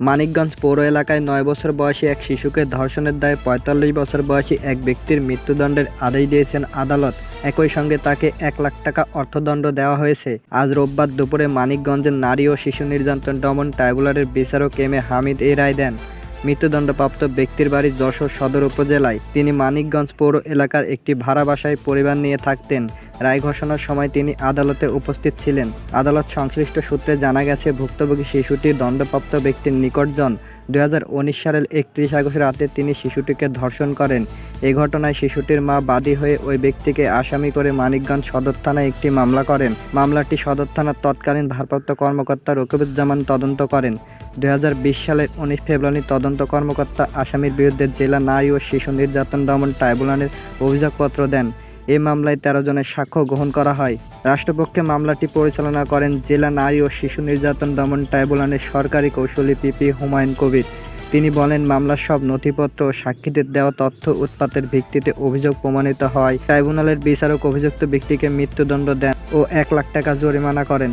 মানিকগঞ্জ পৌর এলাকায় ৯ বছর বয়সী এক শিশুকে ধর্ষণের দায়ে ৪৫ বছর বয়সী এক ব্যক্তির মৃত্যুদণ্ডের আদেশ দিয়েছেন আদালত। একই সঙ্গে তাকে ১ লাখ টাকা অর্থদণ্ড দেওয়া হয়েছে। আজ রোববার দুপুরে মানিকগঞ্জের নারী ও শিশু নির্যাতন দমন ট্রাইব্যুনালের বিচারক এম এ হামিদ এই রায় দেন। মৃত্যুদণ্ডপ্রাপ্ত ব্যক্তির বাড়ি যশোর সদর উপজেলায়। তিনি মানিকগঞ্জ পৌর এলাকার একটি ভাড়া বাসায় পরিবার নিয়ে থাকতেন। রায় ঘোষণার সময় তিনি আদালতে উপস্থিত ছিলেন। আদালত সংশ্লিষ্ট সূত্রে জানা গেছে, ভুক্তভোগী শিশুটির দণ্ডপ্রাপ্ত ব্যক্তির নিকটজন ২০১৯ সালের ৩১ আগস্ট রাতে তিনি শিশুটিকে ধর্ষণ করেন। এ ঘটনায় শিশুটির মা বাদী হয়ে ওই ব্যক্তিকে আসামি করে মানিকগঞ্জ সদর থানায় একটি মামলা করেন। মামলাটি সদর থানার তৎকালীন ভারপ্রাপ্ত কর্মকর্তা রকিবুজ্জামান তদন্ত করেন। ২০২০ সালের ১৯ ফেব্রুয়ারি তদন্ত কর্মকর্তা আসামির বিরুদ্ধে জেলা নারী ও শিশু নির্যাতন দমন ট্রাইব্যুনালে অভিযোগপত্র দেন। এ মামলায় ১৩ জনের সাক্ষ্য গ্রহণ করা হয়। রাষ্ট্রপক্ষে মামলাটি পরিচালনা করেন জেলা নারী ও শিশু নির্যাতন দমন ট্রাইব্যুনালের সরকারি কৌঁসুলি পিপি হুমায়ুন কবির। তিনি বলেন, মামলার সব নথিপত্র ও সাক্ষীদের দেওয়া তথ্য উৎপাতের ভিত্তিতে অভিযোগ প্রমাণিত হয়। ট্রাইব্যুনালের বিচারক অভিযুক্ত ব্যক্তিকে মৃত্যুদণ্ড দেন ও ১ লাখ টাকা জরিমানা করেন।